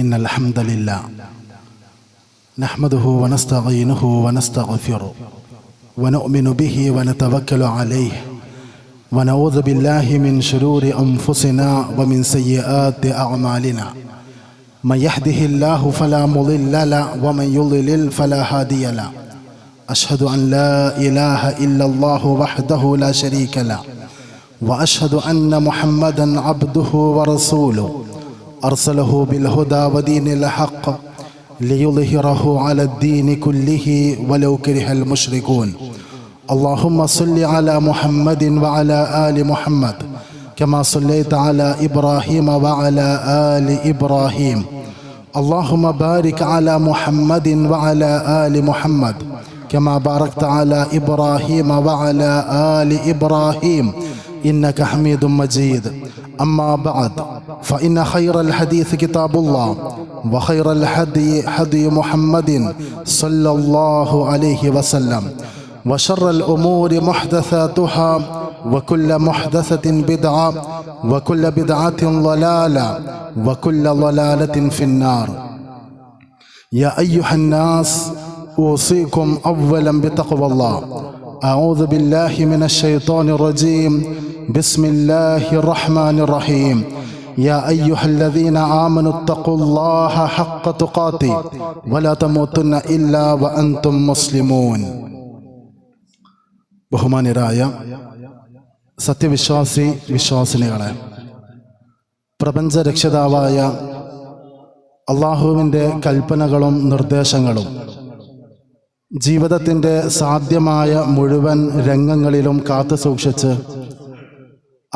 إن الحمد لله نحمده ونستعينه ونستغفره ونؤمن به ونتوكل عليه ونعوذ بالله من شرور أنفسنا ومن سيئات أعمالنا من يهده الله فلا مضل له ومن يضلل فلا هادي له أشهد أن لا إله إلا الله وحده لا شريك له وأشهد أن محمدا عبده ورسوله أرسله بالهدى ودين الحق ليظهره على الدين كله ولو كره المشركون اللهم صل على محمد وعلى آل محمد كما صليت على إبراهيم وعلى آل إبراهيم اللهم بارك على محمد وعلى آل محمد كما باركت على إبراهيم وعلى آل إبراهيم إنك حميد مجيد أما بعد فإن خير الحديث كتاب الله وخير الهدي هدي محمد صلى الله عليه وسلم وشر الأمور محدثاتها وكل محدثة بدعة وكل بدعة ضلالة وكل ضلالة في النار يا أيها الناس أوصيكم أولا بتقوى الله أعوذ بالله من الشيطان الرجيم بسم الله الرحمن الرحيم يا أيها الذين آمنوا اتقوا الله حق تقاته ولا تموتن إلا وأنتم مسلمون ബഹുമാന്യരായ സത്യവിശ്വാസി വിശ്വാസിനികളെ, പ്രപഞ്ചരക്ഷിതാവായ അള്ളാഹുവിൻ്റെ കൽപ്പനകളും നിർദ്ദേശങ്ങളും ജീവിതത്തിൻ്റെ സാധ്യമായ മുഴുവൻ രംഗങ്ങളിലും കാത്തു സൂക്ഷിച്ച്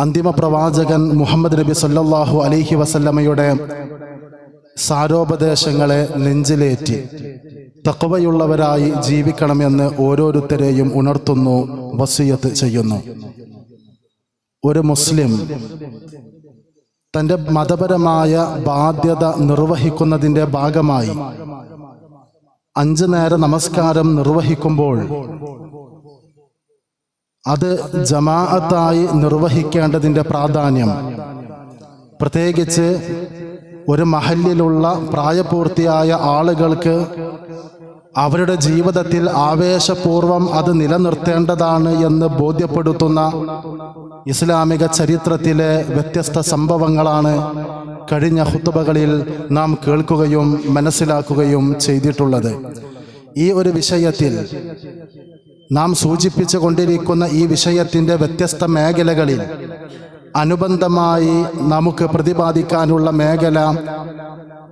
അന്തിമ പ്രവാചകൻ മുഹമ്മദ് നബി സല്ലല്ലാഹു അലൈഹി വസല്ലമയുടെ സാരോപദേശങ്ങളെ നെഞ്ചിലേറ്റി തഖ്വയുള്ളവരായി ജീവിക്കണമെന്ന് ഓരോരുത്തരെയും ഉണർത്തുന്നു, വസിയത്ത് ചെയ്യുന്നു. ഒരു മുസ്ലിം തൻ്റെ മതപരമായ ബാധ്യത നിർവഹിക്കുന്നതിൻ്റെ ഭാഗമായി 5 നേര നമസ്കാരം നിർവഹിക്കുമ്പോൾ അത് ജമാഅത്തായി നിർവഹിക്കേണ്ടതിൻ്റെ പ്രാധാന്യം, പ്രത്യേകിച്ച് ഒരു മഹല്ലിലുള്ള പ്രായപൂർത്തിയായ ആളുകൾക്ക് അവരുടെ ജീവിതത്തിൽ ആവേശപൂർവം അത് നിലനിർത്തേണ്ടതാണ് എന്ന് ബോധ്യപ്പെടുത്തുന്ന ഇസ്ലാമിക ചരിത്രത്തിലെ വ്യത്യസ്ത സംഭവങ്ങളാണ് കഴിഞ്ഞ ഖുതുബകളിൽ നാം കേൾക്കുകയും മനസ്സിലാക്കുകയും ചെയ്തിട്ടുള്ളത്. ഈ ഒരു വിഷയത്തിൽ നാം സൂചിപ്പിച്ചു കൊണ്ടിരിക്കുന്ന ഈ വിഷയത്തിൻ്റെ വ്യത്യസ്ത മേഖലകളിൽ അനുബന്ധമായി നമുക്ക് പ്രതിപാദിക്കാനുള്ള മേഖല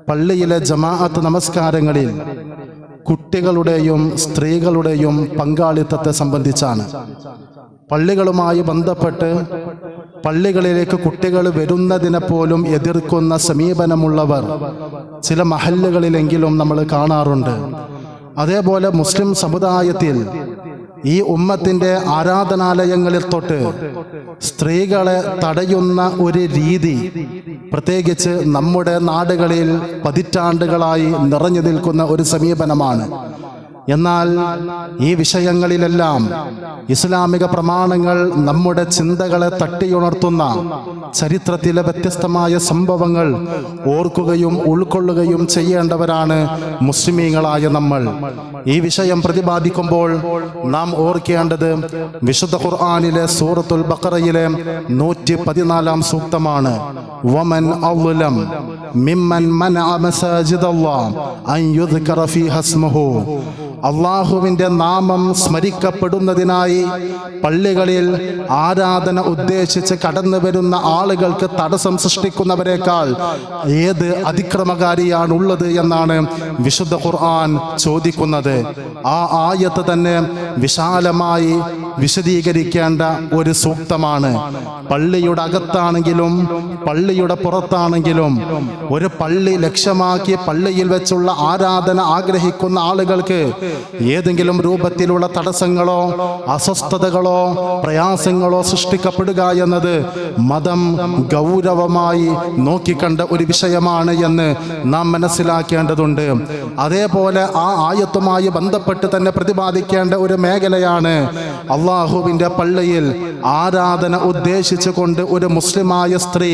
പള്ളിയിലെ ജമാഅത്ത് നമസ്കാരങ്ങളിൽ കുട്ടികളുടെയും സ്ത്രീകളുടെയും പങ്കാളിത്തത്തെ സംബന്ധിച്ചാണ്. പള്ളികളുമായി ബന്ധപ്പെട്ട് പള്ളികളിലേക്ക് കുട്ടികൾ വരുന്നതിനെ പോലും എതിർക്കുന്ന സമീപനമുള്ളവർ ചില മഹല്ലുകളിലെങ്കിലും നമ്മൾ കാണാറുണ്ട്. അതേപോലെ മുസ്ലിം സമുദായത്തിൽ ഈ ഉമ്മത്തിൻ്റെ ആരാധനാലയങ്ങളിൽ തൊട്ട് സ്ത്രീകളെ തടയുന്ന ഒരു രീതി പ്രത്യേകിച്ച് നമ്മുടെ നാടുകളിൽ പതിറ്റാണ്ടുകളായി നിറഞ്ഞു നിൽക്കുന്ന ഒരു സമീപനമാണ്. എന്നാൽ ഈ വിഷയങ്ങളിലെല്ലാം ഇസ്ലാമിക പ്രമാണങ്ങൾ നമ്മുടെ ചിന്തകളെ തട്ടിയുണർത്തുന്ന ചരിത്രത്തിലെ വ്യത്യസ്തമായ സംഭവങ്ങൾ ഓർക്കുകയും ഉൾക്കൊള്ളുകയും ചെയ്യേണ്ടവരാണ് മുസ്ലിമീങ്ങളായ നമ്മൾ. ഈ വിഷയം പ്രതിപാദിക്കുമ്പോൾ നാം ഓർക്കേണ്ടത് വിശുദ്ധ ഖുർആനിലെ സൂറത്തുൽ ബഖറയിലെ 114 സൂക്തമാണ്. വമൻ അദ്ലം മിമ്മൻ മനഅ മസാജിദല്ലാഹ് അൻ യുദ്കറ ഫീഹാ ഇസ്മുഹു. അള്ളാഹുവിൻ്റെ നാമം സ്മരിക്കപ്പെടുന്നതിനായി പള്ളികളിൽ ആരാധന ഉദ്ദേശിച്ച് കടന്നു വരുന്ന ആളുകൾക്ക് തടസ്സം സൃഷ്ടിക്കുന്നവരെക്കാൾ ഏത് അതിക്രമകാരിയാണുള്ളത് എന്നാണ് വിശുദ്ധ ഖുർആൻ ചോദിക്കുന്നത്. ആ ആയത്ത് തന്നെ വിശാലമായി വിശദീകരിക്കേണ്ട ഒരു സൂക്തമാണ്. പള്ളിയുടെ അകത്താണെങ്കിലും പള്ളിയുടെ പുറത്താണെങ്കിലും ഒരു പള്ളി ലക്ഷ്യമാക്കി പള്ളിയിൽ വെച്ചുള്ള ആരാധന ആഗ്രഹിക്കുന്ന ആളുകൾക്ക് ഏതെങ്കിലും രൂപത്തിലുള്ള തടസ്സങ്ങളോ അസ്വസ്ഥതകളോ പ്രയാസങ്ങളോ സൃഷ്ടിക്കപ്പെടുക എന്നത് മതം ഗൗരവമായി നോക്കിക്കണ്ട ഒരു വിഷയമാണ് എന്ന് നാം മനസ്സിലാക്കേണ്ടതുണ്ട്. അതേപോലെ ആ ആയത്തുമായി ബന്ധപ്പെട്ട് തന്നെ പ്രതിപാദിക്കേണ്ട ഒരു മേഖലയാണ് അള്ളാഹുവിൻ്റെ പള്ളിയിൽ ആരാധന ഉദ്ദേശിച്ചുകൊണ്ട് ഒരു മുസ്ലിമായ സ്ത്രീ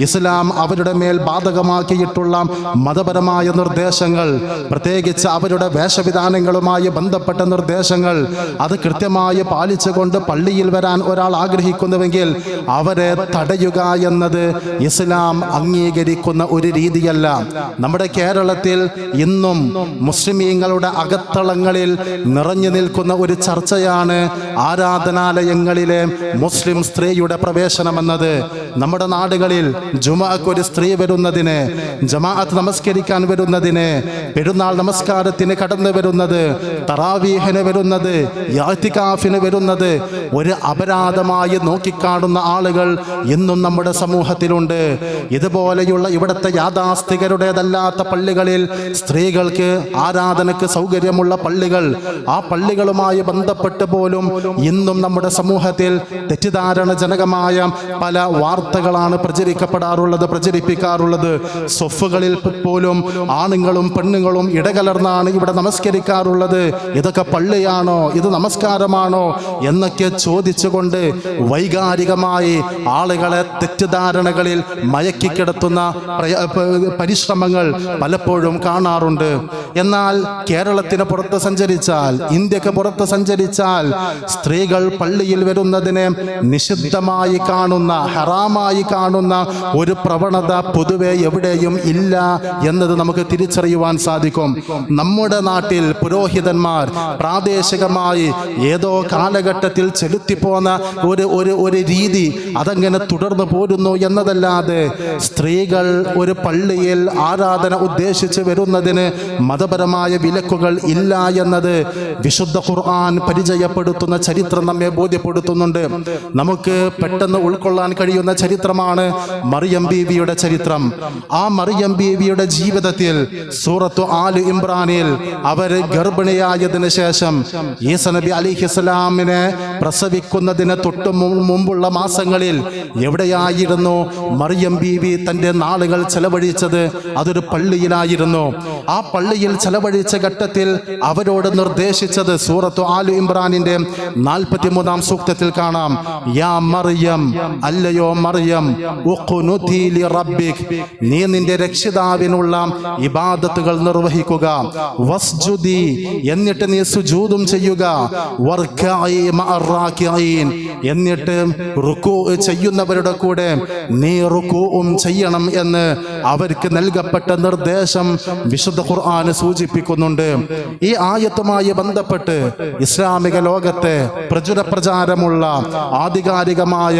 ഇസ്ലാം അവരുടെ മേൽ ബാധകമാക്കിയിട്ടുള്ള മതപരമായ നിർദ്ദേശങ്ങൾ, പ്രത്യേകിച്ച് അവരുടെ വേഷവിധാനങ്ങളുമായി ബന്ധപ്പെട്ട നിർദ്ദേശങ്ങൾ അത് കൃത്യമായി പാലിച്ചുകൊണ്ട് പള്ളിയിൽ വരാൻ ഒരാൾ ആഗ്രഹിക്കുന്നുവെങ്കിൽ അവരെ തടയുക എന്നത് ഇസ്ലാം അംഗീകരിക്കുന്ന ഒരു രീതിയല്ല. നമ്മുടെ കേരളത്തിൽ ഇന്നും മുസ്ലിമീങ്ങളുടെ അകത്തളങ്ങളിൽ നിറഞ്ഞു നിൽക്കുന്ന ഒരു ചർച്ചയാണ് ആരാധനാലയങ്ങളിലെ മുസ്ലിം സ്ത്രീയുടെ പ്രവേശനമെന്നത്. നമ്മുടെ നാടുകളിൽ ജുമുഅക്ക് ഒരു സ്ത്രീ വരുന്നതിന്, ജമാഅത്ത് നമസ്കരിക്കാൻ വരുന്നതിന്, പെരുന്നാൾ നമസ്കാരത്തിന് കടന്നു വരുന്നത്, തറാവീഹിന് വരുന്നത്, ഇഅ്തികാഫിന് വരുന്നത് ഒരു അപരാധമായി നോക്കിക്കാണുന്ന ആളുകൾ ഇന്നും നമ്മുടെ സമൂഹത്തിലുണ്ട്. ഇതുപോലെയുള്ള ഇവിടുത്തെ യാഥാസ്ഥികരുടേതല്ലാത്ത പള്ളികളിൽ സ്ത്രീകൾക്ക് ആരാധനയ്ക്ക് സൗകര്യമുള്ള പള്ളികൾ, ആ പള്ളികളുമായി ബന്ധപ്പെട്ട് പോലും ഇന്നും നമ്മുടെ സമൂഹത്തിൽ തെറ്റിദ്ധാരണജനകമായ പല വാർത്തകളാണ് പ്രചരിപ്പിക്കാറുള്ളത്. സ്വഫുകളിൽ പോലും ആണുങ്ങളും പെണ്ണുങ്ങളും ഇടകലർന്നാണ് ഇവിടെ നമസ്കരിക്കാറുള്ളത്. ഇതൊക്കെ പള്ളിയാണോ, ഇത് നമസ്കാരമാണോ എന്നൊക്കെ ചോദിച്ചുകൊണ്ട് വൈകാരികമായി ആളുകളെ തെറ്റിദ്ധാരണകളിൽ മയക്കിക്കിടത്തുന്ന പരിശ്രമങ്ങൾ പലപ്പോഴും കാണാറുണ്ട്. എന്നാൽ കേരളത്തിന് പുറത്ത് സഞ്ചരിച്ചാൽ, ഇന്ത്യക്ക് പുറത്ത് സഞ്ചരിച്ചാൽ സ്ത്രീകൾ പള്ളിയിൽ വരുന്നതിനെ നിഷിദ്ധമായി കാണുന്ന, ഹറാമായി കാണുന്ന ഒരു പ്രവണത പൊതുവെ എവിടെയും ഇല്ല എന്നത് നമുക്ക് തിരിച്ചറിയുവാൻ സാധിക്കും. നമ്മുടെ നാട്ടിൽ പുരോഹിതന്മാർ പ്രാദേശികമായി ഏതോ കാലഘട്ടത്തിൽ ചെലുത്തിപ്പോന്ന ഒരു രീതി അതങ്ങനെ തുടർന്നു പോരുന്നു എന്നതല്ലാതെ സ്ത്രീകൾ ഒരു പള്ളിയിൽ ആരാധന ഉദ്ദേശിച്ച് വരുന്നതിന് മതപരമായ വിലക്കുകൾ ഇല്ല എന്നത് വിശുദ്ധ ഖുർആൻ പരിചയപ്പെടുത്തുന്ന ചരിത്രം നമ്മെ ബോധ്യപ്പെടുത്തുന്നുണ്ട്. നമുക്ക് പെട്ടെന്ന് ഉൾക്കൊള്ളാൻ കഴിയുന്ന ചരിത്രമാണ് മറിയം ബീവിയുടെ ചരിത്രം. ആ മറിയം ബീവിയുടെ ജീവിതത്തിൽ സൂറത്തു ആല് ഇമ്രാനിൽ അവർ ഗർഭിണിയായതിനു ശേഷം ഈസ നബി അലൈഹിസ്സലാമിനെ പ്രസവിക്കുന്നതിന് തൊട്ട് മുമ്പുള്ള മാസങ്ങളിൽ എവിടെയായിരുന്നു മറിയം ബീവി തൻ്റെ നാളുകൾ ചെലവഴിച്ചത്? അതൊരു പള്ളിയിലായിരുന്നു. ആ പള്ളിയിൽ ചെലവഴിച്ച ഘട്ടത്തിൽ അവരോട് നിർദ്ദേശിച്ചത് സൂറത്തു ആലു ഇമ്രാനിന്റെ 43-ാം സൂക്തത്തിൽ കാണാം. യാ മറിയം, അല്ലയോ മറിയം, ഉഖ്നുതി ലി റബ്ബിക്, നീ നിന്റെ രക്ഷിതാവിനുള്ള ഇബാദത്തുകൾ നിർവഹിക്കുക. വസ്ജുദി, എന്നിട്ട് നീ സുജൂദും ചെയ്യുക. വർക്കഈ മഅർ റാകിഈൻ, എന്നിട്ട് റുകൂ ചെയ്യുന്നവരുടെ കൂടെ നീ റുകൂഉം ചെയ്യണം എന്ന് അവർക്ക് നൽകപ്പെട്ട നിർദ്ദേശം വിശുദ്ധ ഖുർആൻ സൂചിപ്പിക്കുന്നുണ്ട്. ഈ ആയത്തുമായി ബന്ധപ്പെട്ട് ഇസ്ലാമിക ലോകത്തെ പ്രചാരമുള്ള ആധികാരികമായ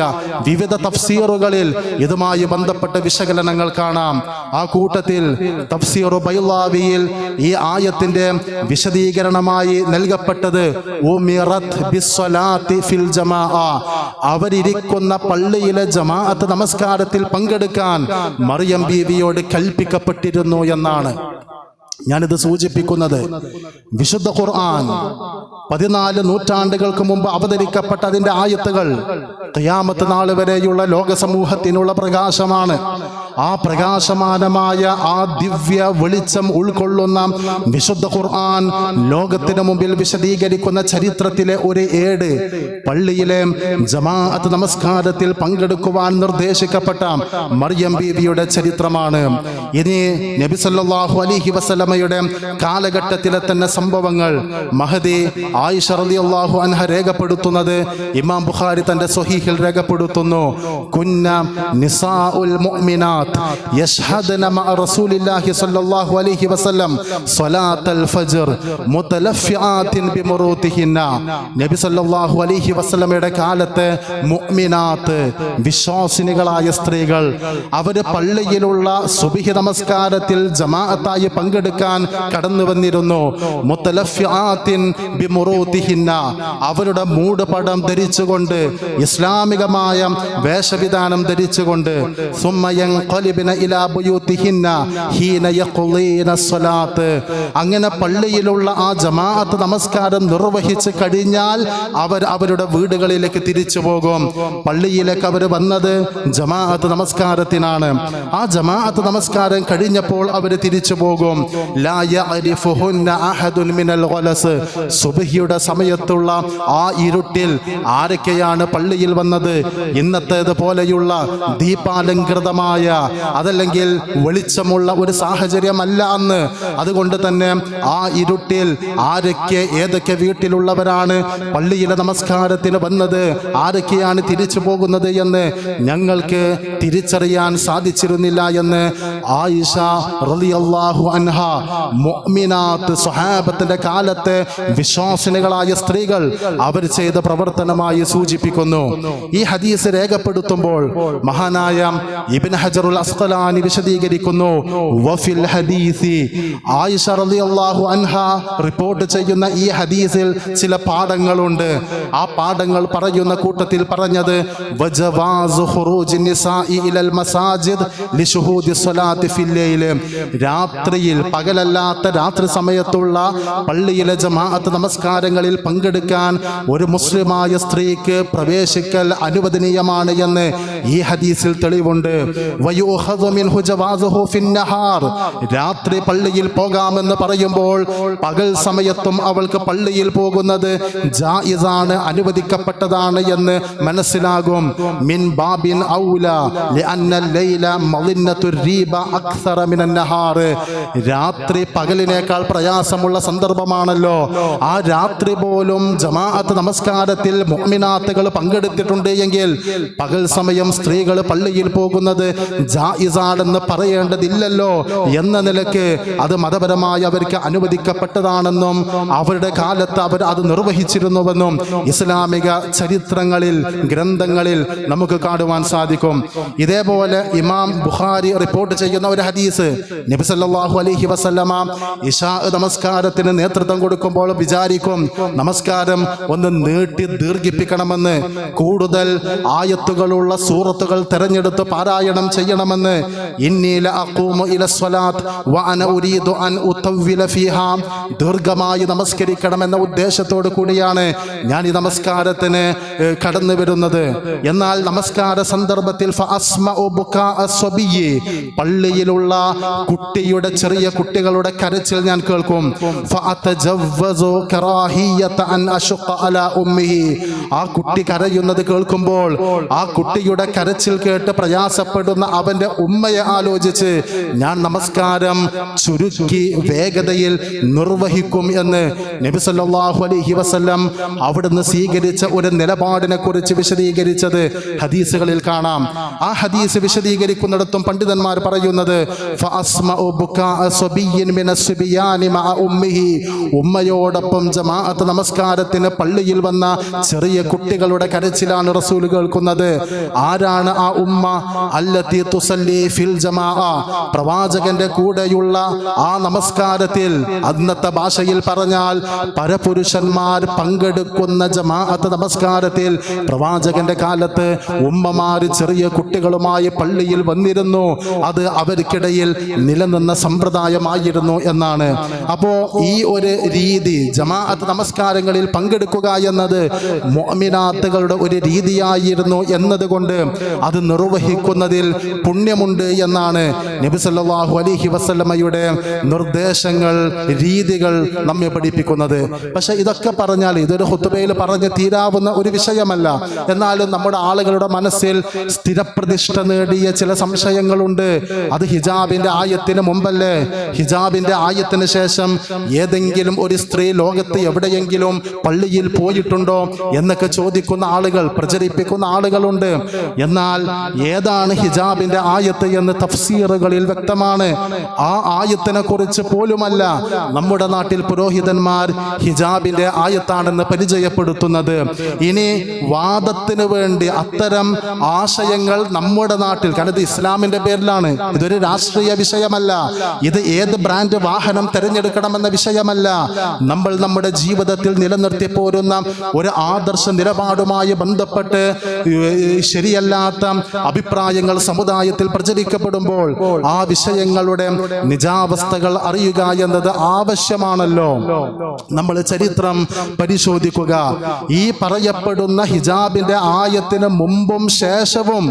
വിവിധ തഫ്സീറുകളിൽ ഇതുമായി ബന്ധപ്പെട്ട വിശകലനങ്ങൾ കാണാം. ആ കൂട്ടത്തിൽ തഫ്സീറു ബൈളാവിയിൽ ഈ ആയത്തിന്റെ വിശദീകരണമായി നൽകപ്പെട്ടത് ഉമിറത് ബിസ്സലാത്തി ഫിൽ ജമാഅ, അവരിരിക്കുന്ന പള്ളിയിലെ ജമാഅത്ത് നമസ്കാരത്തിൽ പങ്കെടുക്കാൻ മറിയം ബീവിയോട് കൽപ്പിക്കപ്പെട്ടിരുന്നു എന്നാണ്. ഞാനിത് സൂചിപ്പിക്കുന്നത് വിശുദ്ധ ഖുർആൻ 14 നൂറ്റാണ്ടുകൾക്ക് മുമ്പ് അവതരിക്കപ്പെട്ട അതിൻ്റെ ആയത്തുകൾ ഖിയാമത്ത് നാൾ വരെയുള്ള ലോക സമൂഹത്തിനുള്ള പ്രകാശമാണ്. ആ പ്രകാശമാനമായ ആ ദിവ്യ വെളിച്ചം ഉൾക്കൊള്ളുന്ന വിശുദ്ധ ഖുർആൻ ലോകത്തിന് മുമ്പിൽ വിശദീകരിക്കുന്ന ചരിത്രത്തിലെ ഒരു ഏട് പള്ളിയിലെ ജമാഅത്ത് നമസ്കാരത്തിൽ പങ്കെടുക്കുവാൻ നിർദ്ദേശിക്കപ്പെട്ട മറിയം ബീവിയുടെ ചരിത്രമാണ്. ഇനി നബി സല്ലല്ലാഹു അലൈഹി വസല്ലമയുടെ കാലഘട്ടത്തിലെ തന്നെ സംഭവങ്ങൾ മഹദി ആയിഷ റളിയല്ലാഹു അൻഹ രേഖപ്പെടുത്തുന്നത് ഇമാം ബുഖാരി തന്റെ സ്വഹീഹിൽ രേഖപ്പെടുത്തുന്നു. കുന്ന നിസാഉൽ മുഅ്മിനാത്ത് യശ്ഹദന മഅ റസൂലില്ലാഹി സ്വല്ലല്ലാഹു അലൈഹി വസല്ലം സ്വലാത്തൽ ഫജ്ർ മുതലഫിആത്തിൻ ബിമുറൂതിഹിന്ന. നബി സല്ലല്ലാഹു അലൈഹി വസല്ലമയുടെ കാലത്തെ മുഅ്മിനാത്ത്, വിശ്വാസിനികളായ സ്ത്രീകൾ, അവര് പള്ളിയിലുള്ള സുബ്ഹി നമസ്കാരത്തിൽ ജമാഅത്തായി പങ്കെടുക്കാൻ കടന്നു വന്നിരുന്നു. മുതലഫിആത്തിൻ ബിമുറൂതിഹിന്ന, അവരുടെ മൂടുപടം ധരിച്ചുകൊണ്ട്, ഇസ്ലാമികമായ വേഷവിധാനം ധരിച്ചുകൊണ്ട്, ഇലാ ബുയൂതിഹിന്ന ഹീന യഖ്ളീന സ്വലാത്ത്, അങ്ങനെ പള്ളിയിലുള്ള ആ ജമാഅത്ത് നമസ്കാരം നിർവഹിച്ച് കഴിഞ്ഞാൽ അവർ അവരുടെ വീടുകളിലേക്ക് തിരിച്ചു പോകും. പള്ളിയിലേക്ക് അവർ വന്നത് ജമാഅത്ത് നമസ്കാരത്തിനാണ്. ആ ജമാഅത്ത് നമസ്കാരം കഴിഞ്ഞപ്പോൾ അവർ തിരിച്ചു പോകും. ലാ യഅരിഫുഹുന്ന അഹദുൻ മിനൽ ഗലസ്. സുബ്ഹിയുടെ സമയത്തുള്ള ആ ഇരുട്ടിൽ ആരൊക്കെയാണ് പള്ളിയിൽ വന്നത്? ഇന്നത്തേത് പോലെയുള്ള ദീപാലങ്കൃതമായ അതല്ലെങ്കിൽ വെളിച്ചമുള്ള ഒരു സാഹചര്യമല്ല അന്ന്. അതുകൊണ്ട് തന്നെ ആ ഇരുട്ടിൽ ആരൊക്കെ ഏതൊക്കെ വീട്ടിലുള്ളവരാണ് പള്ളിയിലെ നമസ്കാരത്തിന് വന്നത്, ആരൊക്കെയാണ് തിരിച്ചു പോകുന്നത് എന്ന് ഞങ്ങൾക്ക് തിരിച്ചറിയാൻ സാധിച്ചിരുന്നില്ല എന്ന് ആയിഷ റളിയല്ലാഹു അൻഹ മുഅ്മിനാത്ത് സ്വഹാബത്തിന്റെ കാലത്തെ വിശ്വാസിനികളായ സ്ത്രീകൾ അവർ ചെയ്ത പ്രവർത്തനമായി സൂചിപ്പിക്കുന്നു. ഈ ഹദീസ് രേഖപ്പെടുത്തുമ്പോൾ മഹാനായ ഇബ്നു ഹജറുൽ അസ്ഖലാനി വിശദീകരിക്കുന്നു, വഫിൽ ഹദീസി, ആയിഷ റളിയല്ലാഹു അൻഹ റിപ്പോർട്ട് ചെയ്യുന്ന ഈ ഹദീസിൽ ചില പാഠങ്ങളുണ്ട്. ആ പാഠങ്ങൾ പറയുന്ന കൂട്ടത്തിൽ പറഞ്ഞത് വജവാസു ഖുറൂജി നിസാഇ ഇലൽ മസാജിദ് ലിശുഹൂദി സ്വലാത്തി ഫിൽ ലൈൽ. രാത്രിയിൽ, പകലല്ലാത്ത രാത്രി സമയത്തുള്ള പള്ളിയിലെ ജമാഅത്ത് നമസ്കാരങ്ങളിൽ പങ്കെടുക്കാൻ ഒരു മുസ്ലിമായ സ്ത്രീക്ക് പ്രവേശിക്കൽ അനുവദനീയമാണ് എന്ന് ഈ ഹദീസിൽ തെളിവുണ്ട്. വയുഖദു മിൻഹു ജവാസുഹു ഫിന്നഹാർ. രാത്രി പള്ളിയിൽ പോകാമെന്ന് പറയുമ്പോൾ പകൽ സമയത്തും അവൾക്ക് പള്ളിയിൽ പോകുന്നത് ജായിസാണ്, അനുവദിക്കപ്പെട്ടതാണ് എന്ന് മനസ്സിലാകും. മിൻ ബാബിൻ ഔല ലിഅന്ന ലൈല മളിന്നത്തുർ റീബ അക്സറ മിനൻ നഹാർ. രാത്രി പകലിനേക്കാൾ പ്രയാസമുള്ള സന്ദർഭമാണല്ലോ. ആ രാത്രി പോലും ജമാഅത്ത് നമസ്കാരത്തിൽ മുഅ്മിനാത്തുകൾ പങ്കെടുത്തിട്ടുണ്ട് എങ്കിൽ പകൽ സമയം സ്ത്രീകൾ പള്ളിയിൽ പോകുന്നത് ജായിസാണെന്ന് പറയേണ്ടതില്ലല്ലോ എന്ന നിലക്ക് അത് മതപരമായി അവർക്ക് അനുവദിക്കപ്പെട്ടതാണെന്നും അവരുടെ കാലത്ത് അവർ അത് നിർവഹിച്ചിരുന്നുവെന്നും ഇസ്ലാമിക ചരിത്രങ്ങളിൽ, ഗ്രന്ഥങ്ങളിൽ നമുക്ക് കാണുവാൻ സാധിക്കും. ഇതേപോലെ ഇമാം ബുഖാരി റിപ്പോർട്ട് ചെയ്യുന്ന ഒരു ഹദീസ്, നബി സല്ലല്ലാഹു അലൈഹി വസല്ലമ ഇശാ നമസ്കാരത്തിന് നേതൃത്വം കൊടുക്കുമ്പോൾ വിചാരിക്കും നമസ്കാരം ഒന്ന് നീട്ടി ദീർഘിപ്പിക്കണമെന്ന്, കൂടുതൽ ആയത്തുകളുള്ള സൂറത്തുകൾ തെരഞ്ഞെടുത്ത് പാരായണം ചെയ്യണമെന്ന്. ഇന്നി ലഅഖൂമു ഇല സ്വലാത്ത് വഅന ഉരീദു അൻ ഉതവ്വില ഫീഹാ. ദീർഘമായി നമസ്കരിക്കണമെന്ന ഉദ്ദേശത്തോടു കൂടിയാണ് ഞാൻ ഈ നമസ്കാരത്തിന് കടന്നു വരുന്നത്. എന്നാൽ നമസ്കാര സന്ദർഭത്തിൽ ഫഅസ്മഉ ബുകാഅ സ്വബിയ്യി, പള്ളിയിലുള്ള കുട്ടിയുടെ, ചെറിയ കുട്ടികളുടെ കരച്ചിൽ ഞാൻ കേൾക്കും. ഫഅതജവ്വസു കറാഹിയത അൻ അശഖ അലാ ഉമ്മിഹി. ആ കുട്ടി കരയുന്നത് കേൾക്കുമ്പോൾ ആ കുട്ടിയുടെ കരച്ചിൽ കേട്ട് പ്രയാസപ്പെടുന്ന അവന്റെ ഉമ്മയെ ആലോചിച്ച് ഞാൻ നമസ്കാരം ചുരുക്കി വേഗതയിൽ നിർവഹിക്കും എന്ന് നബി സല്ലല്ലാഹു അലൈഹി വസല്ലം അവിടുന്ന് സ്വീകരിച്ച ഒരു നിലപാടിനെ കുറിച്ച് വിശദീകരിച്ചത് ഹദീസുകളിൽ കാണാം. ആ ഹദീസ് വിശദീകരിക്കുന്നിടത്തും പണ്ഡിതന്മാർ പറയുന്നത് ഫഅസ്മഉ ബുകാഅ സ്വബിയ്യിൻ മിനസ് സുബിയാനി മഅ ഉമ്മിഹി. ഉമ്മയോടൊപ്പം ജമാഅത്ത് നമസ്കാരത്തിന് പള്ളിയിൽ വന്ന ചെറിയ കുട്ടികളുടെ കരച്ചിലാണ് റസൂൽ കേൾക്കുന്നത്. ആരാണ് ആ ഉമ്മ? അല്ലത്തി തുസല്ലി ഫിൽ ജമാഅ. പ്രവാചകന്റെ കൂടെയുള്ള ആ നമസ്കാരത്തിൽ, അന്നത്തെ ഭാഷയിൽ പറഞ്ഞാൽ പരപുരുഷന്മാർ പങ്കെടുക്കുന്ന ജമാഅത്ത് നമസ്കാരത്തിൽ പ്രവാചകന്റെ കാലത്ത് ഉമ്മമാർ ചെറിയ കുട്ടികളുമായി പള്ളിയിൽ വന്നിരുന്നു. അത് അവർക്കിടയിൽ നിലനിന്ന സമ്പ്രദായമായിരുന്നു എന്നാണ്. അപ്പോ ഈ ഒരു രീതി, ജമാഅത്ത് നമസ്കാരങ്ങളിൽ പങ്കെടുക്കുക എന്നത് മുഅ്മിനാത്തുകളുടെ ഒരു രീതിയായിരുന്നു എന്നതുകൊണ്ട് അത് നിർവഹിക്കുന്നതിൽ പുണ്യമുണ്ട് എന്നാണ് നബി സല്ലല്ലാഹു അലൈഹി വസല്ലമയുടെ നിർദ്ദേശങ്ങൾ, രീതികൾ നമ്മെ പഠിപ്പിക്കുന്നത്. പക്ഷെ ഇതൊക്കെ പറഞ്ഞാൽ ഇതൊരു ഖുത്ബയിൽ പറഞ്ഞ് തീരാവുന്ന ഒരു വിഷയമല്ല. എന്നാലും നമ്മുടെ ആളുകളുടെ മനസ്സിൽ സ്ഥിരപ്രതിഷ്ഠ നേടിയ ചില സംശയങ്ങളുണ്ട്. അത് ഹിജാബിന്റെ ആയത്തിന് മുമ്പല്ലേ? ഹിജാബിന്റെ ആയത്തിന് ശേഷം ഏതെങ്കിലും ഒരു സ്ത്രീ ലോകത്ത് എവിടെയെങ്കിലും പള്ളിയിൽ പോയിട്ടുണ്ടോ എന്നൊക്കെ ചോദിക്കുന്ന ആളുകൾ, പ്രചരിപ്പിക്കുന്ന ആളുകളുണ്ട്. എന്നാൽ ഏതാണ് ഹിജാബിന്റെ ആയത്ത് എന്ന് തഫ്സീറുകളിൽ വ്യക്തമാണ്. ആ ആയത്തിനെ കുറിച്ച് പോലുമല്ല നമ്മുടെ നാട്ടിൽ പുരോഹിതന്മാർ ഹിജാബിന്റെ ആയത്താണെന്ന് പരിചയപ്പെടുത്തുന്നത്. ഇനി വാദത്തിന് വേണ്ടി അത്തരം ആശയങ്ങൾ നമ്മുടെ നാട്ടിൽ, കാരണം ഇത് ഇസ്ലാമിന്റെ പേരിലാണ്, ഇതൊരു രാഷ്ട്രീയ വിഷയമല്ല, ഇത് ഏത് ബ്രാൻഡ് വാഹനം തിരഞ്ഞെടുക്കണമെന്ന വിഷയമല്ല. നമ്മൾ നമ്മുടെ ജീവിതത്തിൽ നിലനിർത്തി പോരുന്ന ഒരു ആദർശ നിലപാടുമായി ബന്ധപ്പെട്ട് ശരിയല്ലാത്ത അഭിപ്രായങ്ങൾ സമുദായത്തിൽ പ്രചരിക്കപ്പെടുമ്പോൾ ആ വിഷയങ്ങളുടെ നിജാവസ്ഥകൾ അറിയുക എന്നത് ആവശ്യമാണല്ലോ. നമ്മൾ ചരിത്രം പരിശോധിക്കുക. ഈ പറയപ്പെടുന്ന ഹിജാബിന്റെ ആയത്തിന് മുമ്പും ശേഷവും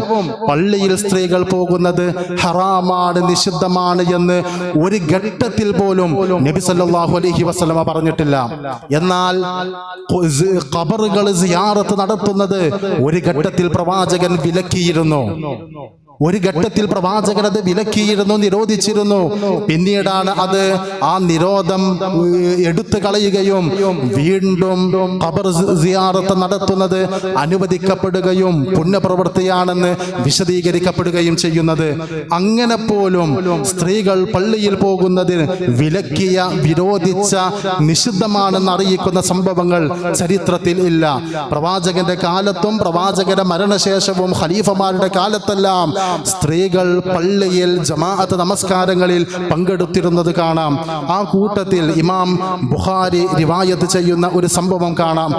പള്ളിയിൽ സ്ത്രീകൾ പോകുന്നത് ഹറാമാണ്, നിഷിദ്ധമാണ് എന്ന് ഒരു ഘട്ടത്തിൽ പോലും നബി സല്ലല്ലാഹു അലൈഹി വസല്ലമ പറഞ്ഞിട്ടില്ല. എന്നാൽ ഖബറുകൾ സിയാറത്ത് നടത്തുന്നത് ഒരു ഘട്ടത്തിൽ പ്രവാചകൻ വിലക്കിയിരുന്നു. ഒരു ഘട്ടത്തിൽ പ്രവാചകൻ അത് വിലക്കിയിരുന്നു, നിരോധിച്ചിരുന്നു. പിന്നീടാണ് അത് ആ നിരോധം എടുത്തു കളയുകയും വീണ്ടും ഖബർ സിയാറത്ത് നടത്തുന്നത് അനുവദിക്കപ്പെടുകയും പുണ്യപ്രവൃത്തിയാണെന്ന് വിശദീകരിക്കപ്പെടുകയും ചെയ്യുന്നത്. അങ്ങനെ പോലും സ്ത്രീകൾ പള്ളിയിൽ പോകുന്നതിന് വിലക്കിയ, വിരോധിച്ച, നിഷിദ്ധമാണെന്ന് അറിയിക്കുന്ന സംഭവങ്ങൾ ചരിത്രത്തിൽ ഇല്ല. പ്രവാചകന്റെ കാലത്തും പ്രവാചകന്റെ മരണശേഷവും ഖലീഫമാരുടെ കാലത്തെല്ലാം സ്ത്രീകൾ പള്ളിയിൽ ജമാഅത്ത് നമസ്കാരങ്ങളിൽ പങ്കെടുത്തിരുന്നത് കാണാം. ആ കൂട്ടത്തിൽ ഇമാം ബുഖാരി റിവായത്ത് ചെയ്യുന്ന ഒരു സംഭവം കാണാം.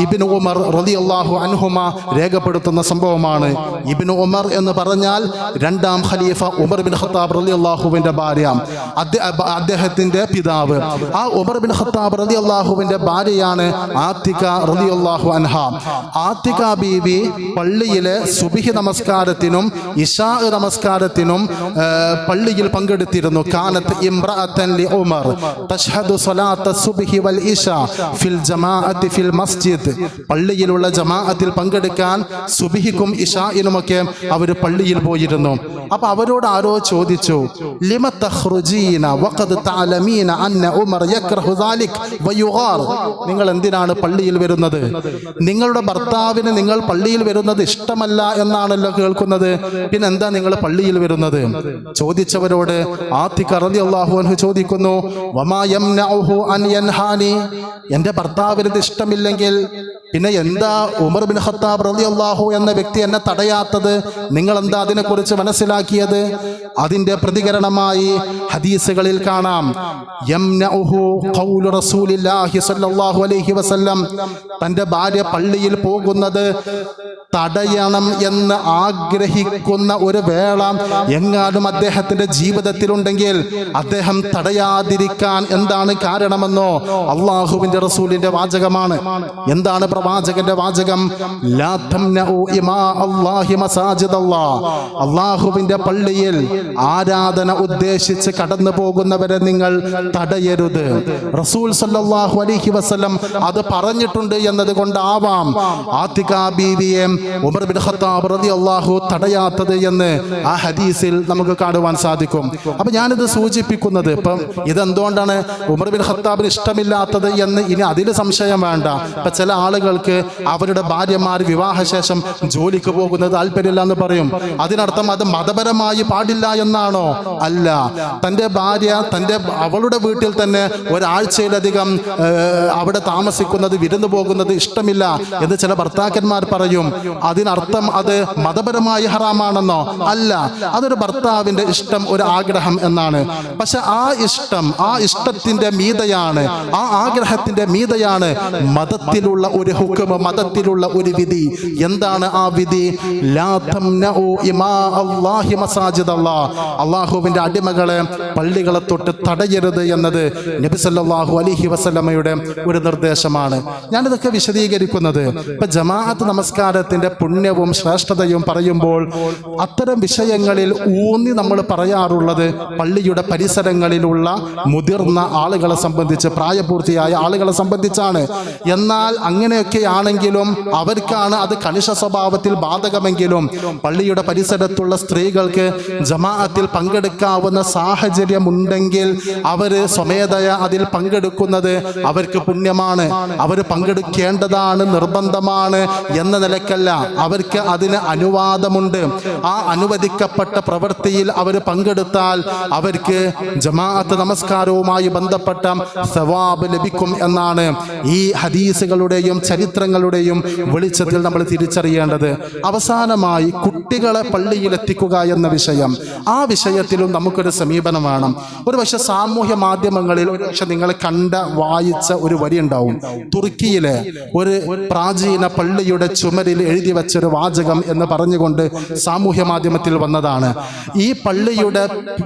ഇബ്നു ഉമർ റളിയല്ലാഹു അൻഹുമ രേഖപ്പെടുത്തുന്ന സംഭവമാണ്. ഇബ്നു ഉമർ എന്ന് പറഞ്ഞാൽ രണ്ടാം ഖലീഫ ഉമർ ബിൻ ഖത്താബ് റളിയല്ലാഹുവിന്റെ ഭാര്യ, അദ്ദേഹത്തിന്റെ പിതാവ്. ആ ഉമർ ബിൻ ഖത്താബ് റളിയല്ലാഹുവിന്റെ ഭാര്യയാണ് ആത്തിക റളിയല്ലാഹു അൻഹ. ആത്തിക ബീവി പള്ളിയിലെ സുബ്ഹി നമസ്കാരത്തിനും ഇശാ നമസ്കാരത്തിനും പള്ളിയിൽ പങ്കെടുത്തിരുന്നു. കാനത്ത് ഇംറഅതൻ ലി ഉമർ തശ്ഹദു സ്വലാത്ത സുബ്ഹി വൽ ഇശാ ഫിൽ ജമാഅത്തി ഫിൽ മസ്ജിദ്. പള്ളിയിലുള്ള ജമാഅത്തിൽ പങ്കെടുക്കാൻ സുബ്ഹിക്കും ഇശാഇനുമൊക്കെ അവർ പള്ളിയിൽ പോയിരുന്നു. അപ്പൊ അവരോട് ആരോ ചോദിച്ചു, ലിമ തഖ്റുജീന വഖദ് തഅലമീന അന്ന ഉമർ യക്റഹു ദാലിക് വയുഗാർ. നിങ്ങൾ എന്തിനാണ് പള്ളിയിൽ വരുന്നത്? നിങ്ങളുടെ ഭർത്താവിന് നിങ്ങൾ പള്ളിയിൽ വരുന്നത് ഇഷ്ടമല്ല എന്നാണല്ലോ കേൾക്കുന്നത്. പിന്നെ എന്താ നിങ്ങൾ പള്ളിയിൽ വരുന്നത്? ചോദിച്ചവരോട് ആത്തിക റളിയല്ലാഹു അൻഹു ചോദിക്കുന്നു, വമാ യംനഉഹു അൻ യൻഹാനി. എൻ്റെ ഭർത്താവിന് ഇത് ഇഷ്ടമില്ലെങ്കിൽ പിന്നെ എന്താ ഉമർ ബിൻ ഖത്താബ് റളിയല്ലാഹു എന്ന വ്യക്തി എന്നെ തടയാത്തത്? നിങ്ങൾ എന്താ അതിനെക്കുറിച്ച് മനസ്സിലാക്കിയത്? അതിന്റെ പ്രതികരണമായി ഹദീസുകളിൽ കാണാം, യംനഉഹു ഖൗലു റസൂലില്ലാഹി സ്വല്ലല്ലാഹു അലൈഹി വസല്ലം. തൻ്റെ ഭാര്യ പള്ളിയിൽ പോകുന്നത് തടയണം എന്ന് ആഗ്രഹിക്കുന്ന ഒരു വേള എങ്ങാനും അദ്ദേഹത്തിന്റെ ജീവിതത്തിലുണ്ടെങ്കിൽ അദ്ദേഹം തടയാതിരിക്കാൻ എന്താണ് കാരണമെന്നോ അള്ളാഹുവിന്റെ റസൂലിന്റെ വാചകമാണ്. എന്താണ് പ്രവാചകന്റെ വാചകം? ലാ തംനഉ ഇമാ അല്ലാഹി മസാജിദല്ലാഹ്. അള്ളാഹുവിന്റെ പള്ളിയിൽ ആരാധന ഉദ്ദേശിച്ച് കടന്നു പോകുന്നവരെ നിങ്ങൾ തടയരുത്. റസൂൽ സല്ലല്ലാഹു അലൈഹി വസല്ലം അത് പറഞ്ഞിട്ടുണ്ട് എന്നതുകൊണ്ടാവാം ആത്തിക ബീവിയെ ഉമർ ബിൻ ഖത്താബ് റളിയല്ലാഹു തടയാത്തത് എന്ന് ആ ഹദീസിൽ നമുക്ക് കാണുവാൻ സാധിക്കും. അപ്പൊ ഞാനിത് സൂചിപ്പിക്കുന്നത് ഇപ്പം ഇതെന്തുകൊണ്ടാണ് ഉമർ ബിൻ ഖത്താബിന് ഇഷ്ടമില്ലാത്തത് എന്ന് ഇനി അതിൽ സംശയം വേണ്ട. ഇപ്പൊ ചില ആളുകൾക്ക് അവരുടെ ഭാര്യമാർ വിവാഹശേഷം ജോലിക്ക് പോകുന്നത് താല്പര്യമില്ല എന്ന് പറയും. അതിനർത്ഥം അത് മതപരമായി പാടില്ല എന്നാണോ? അല്ല. തൻ്റെ ഭാര്യ അവളുടെ വീട്ടിൽ തന്നെ ഒരാഴ്ചയിലധികം അവിടെ താമസിക്കുന്നത്, വിരുന്നു പോകുന്നത് ഇഷ്ടമില്ല എന്ന് ചില ഭർത്താക്കന്മാർ പറയും. അതിനർത്ഥം അത് മതപരമായി ഹറാമാണെന്നോ? അല്ല. അതൊരു ഭർത്താവിന്റെ ഇഷ്ടം, ഒരു ആഗ്രഹം എന്നാണ്. പക്ഷെ ആ ഇഷ്ടത്തിന്റെ മീതയാണ്, ആ ആഗ്രഹത്തിന്റെ മീതയാണ് മതത്തിലുള്ള ഒരു ഹുക്മ, മതത്തിലുള്ള ഒരു വിധി. എന്താണ് ആ വിധി? ലാ തംനഉ ഇമാ അല്ലാഹി മസാജിദല്ലാഹ്. അല്ലാഹുവിന്റെ അടിമകളെ പള്ളികളെ തൊട്ട് തടയരുത് എന്നത് നബി സല്ലല്ലാഹു അലൈഹി വസല്ലമയുടെ ഒരു നിർദ്ദേശമാണ്. ഞാനിതൊക്കെ വിശദീകരിക്കുന്നത് ഇപ്പൊ ജമാഅത്ത് നമസ്കാരത്തിന്റെ പുണ്യവും ശ്രേഷ്ഠതയും പറയുമ്പോൾ അത്തരം വിഷയങ്ങളിൽ ഊന്നി നമ്മൾ പറയാറുള്ളത് പള്ളിയുടെ പരിസരങ്ങളിലുള്ള മുതിർന്ന ആളുകളെ സംബന്ധിച്ച്, പ്രായപൂർത്തിയായ ആളുകളെ സംബന്ധിച്ചാണ്. എന്നാൽ അങ്ങനെയൊക്കെയാണെങ്കിലും അവർക്കാണ് അത് കണിശ സ്വഭാവത്തിൽ ബാധകമെങ്കിലും പള്ളിയുടെ പരിസരത്തുള്ള സ്ത്രീകൾക്ക് ജമാഅത്തിൽ പങ്കെടുക്കാവുന്ന സാഹചര്യമുണ്ടെങ്കിൽ അവര് സ്വമേധയാ അതിൽ പങ്കെടുക്കുന്നത് അവർക്ക് പുണ്യമാണ്, അവർ പങ്കെടുക്കേണ്ടതാണ്, നിർബന്ധമാണ് എന്ന നിലക്കല്ല. അവർക്ക് അതിന് അനുവാദമുണ്ട്. ആ അനുവദിക്കപ്പെട്ട പ്രവൃത്തിയിൽ അവർ പങ്കെടുത്താൽ അവർക്ക് ജമാഅത്ത് നമസ്കാരവുമായി ബന്ധപ്പെട്ട സവാബ് ലഭിക്കും എന്നാണ് ഈ ഹദീസുകളുടെയും ചരിത്രങ്ങളുടെയും വെളിച്ചത്തിൽ നമ്മൾ തിരിച്ചറിയേണ്ടത്. അവസാനമായി കുട്ടികളെ പള്ളിയിൽ എത്തിക്കുക എന്ന വിഷയം, ആ വിഷയത്തിലും നമുക്കൊരു സമീപനം വേണം. ഒരു പക്ഷെ സാമൂഹ്യ മാധ്യമങ്ങളിൽ പക്ഷെ നിങ്ങൾ വായിച്ച ഒരു വരി ഉണ്ടാവും. തുർക്കിയിലെ ഒരു പ്രാചീന പള്ളിയുടെ ചുമരിൽ എഴുതി വെച്ചൊരു വാചകം എന്ന് പറഞ്ഞുകൊണ്ട് സാമൂഹ്യ മാധ്യമത്തിൽ വന്നതാണ്. ഈ പള്ളിയുടെ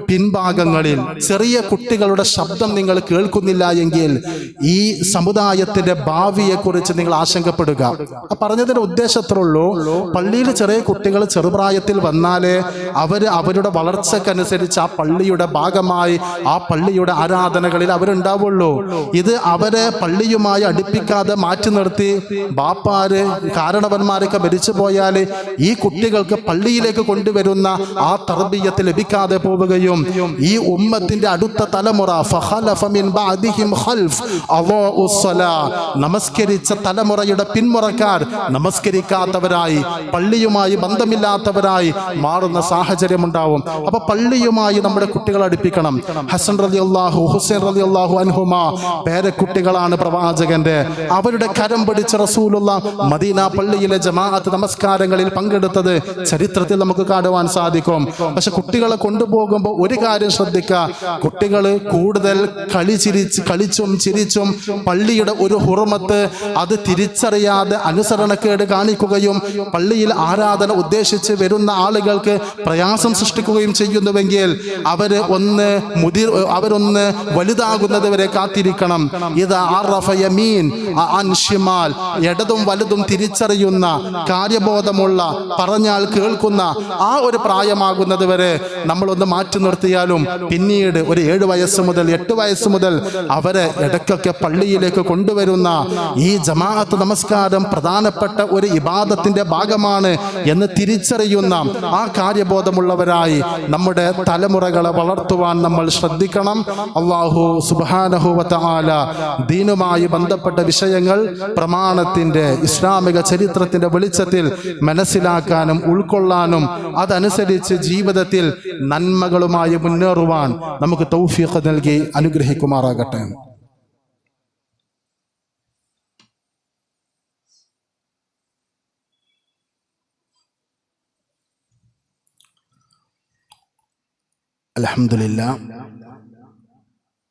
പിൻഭാഗങ്ങളിൽ ചെറിയ കുട്ടികളുടെ ശബ്ദം നിങ്ങൾ കേൾക്കുന്നില്ല എങ്കിൽ ഈ സമുദായത്തിന്റെ ഭാവിയെക്കുറിച്ച് നിങ്ങൾ ആശങ്കപ്പെടുക. പറഞ്ഞതിന്റെ ഉദ്ദേശത്തിലുള്ളൂ, പള്ളിയിൽ ചെറിയ കുട്ടികൾ ചെറുപ്രായത്തിൽ വന്നാലേ അവരുടെ വളർച്ചക്കനുസരിച്ച് ആ പള്ളിയുടെ ഭാഗമായി ആ പള്ളിയുടെ ആരാധനകളിൽ അവരുണ്ടാവുള്ളൂ. ഇത് അവരെ പള്ളിയുമായി അടുപ്പിക്കാതെ മാറ്റി നിർത്തി ബാപ്പാര് കാരണവന്മാരൊക്കെ മരിച്ചു പോയാൽ ഈ കുട്ടികൾക്ക് പള്ളിയിലേക്ക് കൊണ്ടുവരുന്ന ആ തർബിയത്ത് ലഭിക്കാതെ പോവുകയും ഈ ഉമ്മത്തിന്റെ അടുത്ത തലമുറ നമസ്കരിച്ച തലമുറയുടെ പിന്മുറക്കാർ നമസ്കരിക്കാത്തവരായി പള്ളിയുമായി ബന്ധമില്ലാത്തവരായി മാറുന്ന സാഹചര്യം ഉണ്ടാവും. അപ്പൊ പള്ളിയുമായി നമ്മുടെ കുട്ടികളെ അടുപ്പിക്കണം. ഹസൻ റളിയല്ലാഹു ഹുസൈൻ റളിയല്ലാഹു അൻഹുമ പേരക്കുട്ടികളാണ് പ്രവാചകന്റെ. അവരുടെ കരം പിടിച്ച് റസൂലുള്ളാഹ് മദീന പള്ളിയിലെ ജമാഅത്ത് നമസ്കാരങ്ങളിൽ പങ്കെടുത്തത് ചരിത്രത്തിൽ നമുക്ക് കാണുവാൻ സാധിക്കും. പക്ഷെ കുട്ടികളെ കൊണ്ടുപോകുമ്പോൾ ഒരു കാര്യം ശ്രദ്ധിക്കുക, കുട്ടികൾ കൂടുതൽ കളിച്ചും ചിരിച്ചും പള്ളിയുടെ ഒരു ഹുർമത്ത് അത് തിരിച്ചറിയാതെ അനുസരണക്കേട് കാണിക്കുകയും പള്ളിയിൽ ആരാധന ഉദ്ദേശിച്ച് വരുന്ന ആളുകൾക്ക് പ്രയാസം സൃഷ്ടിക്കുകയും ചെയ്യുന്നുവെങ്കിൽ അവരൊന്ന് വലുതാകുന്നത് വരെ കാത്തിരിക്കണം. ഇത് ഇടതും വലുതും തിരിച്ചറിയുന്ന കാര്യബോധമുള്ള പറഞ്ഞാൽ കേൾക്കുന്ന ആ ഒരു പ്രായമാകുന്നത് വരെ നമ്മളൊന്ന് മാറ്റി നിർത്തിയാലും പിന്നീട് ഒരു 7 വയസ്സ് മുതൽ 8 വയസ്സ് മുതൽ അവരെ ഇടയ്ക്കൊക്കെ പള്ളിയിലേക്ക് കൊണ്ടുവരുന്ന ഈ ജമാഅത്ത് നമസ്കാരം പ്രധാനപ്പെട്ട ഒരു ഇബാദത്തിന്റെ ഭാഗമാണ് എന്ന് തിരിച്ചറിയുന്ന ആ കാര്യബോധമുള്ളവരായി നമ്മുടെ തലമുറകളെ വളർത്തുവാൻ നമ്മൾ ശ്രദ്ധിക്കണം. അല്ലാഹു സുബ്ഹാനഹു വ തആല ദീനുമായി ബന്ധപ്പെട്ട വിഷയങ്ങൾ പ്രമാണത്തിന്റെ ഇസ്ലാമിക ചരിത്രത്തിന്റെ വെളിച്ചത്തിൽ മനസ്സിലാക്കാനും ഉൾക്കൊള്ളാനും അതനുസരിച്ച് ജീവിതത്തിൽ നന്മകളുമായി മുന്നേറുവാൻ നമുക്ക് തൗഫീഖ് നൽകി അനുഗ്രഹിക്കുമാറാകട്ടെ. അൽഹംദുലില്ലാഹ്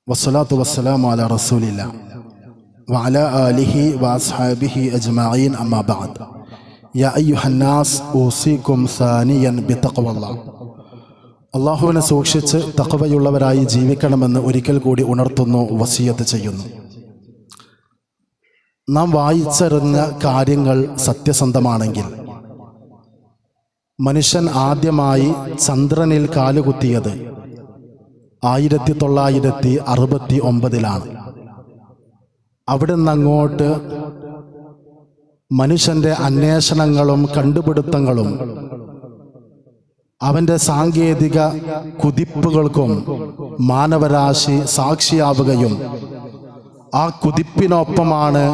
വസ്സലാത്തു വസ്സലാമു അലാ റസൂലില്ലാഹ് വഅലാ ആലിഹി വഅസ്ഹാബിഹി അജ്മഈൻ അമ്മാ ബഅദ്. യാ അയ്യുഹന്നാസ് ഊസികും സാനിയൻ ബിതഖ്വല്ലാഹ്. അല്ലാഹുവിനെ സൂക്ഷിച്ച് തഖ്വയുള്ളവരായി ജീവിക്കണമെന്ന് ഒരിക്കൽ കൂടി ഉണർത്തുന്നു, വസിയത്ത് ചെയ്യുന്നു. നാം വായിച്ചറിഞ്ഞ കാര്യങ്ങൾ സത്യസന്ധമാണെങ്കിൽ മനുഷ്യൻ ആദ്യമായി ചന്ദ്രനിൽ കാലുകുത്തിയത് 1969 അവിടെ നിന്നങ്ങോട്ട് മനുഷ്യന്റെ അന്വേഷണങ്ങളും കണ്ടുപിടുത്തങ്ങളും അവന്റെ സാങ്കേതിക കുതിപ്പുകൾക്കും മാനവരാശി സാക്ഷിയാവുകയും ആ കുതിപ്പിനൊപ്പമാണ്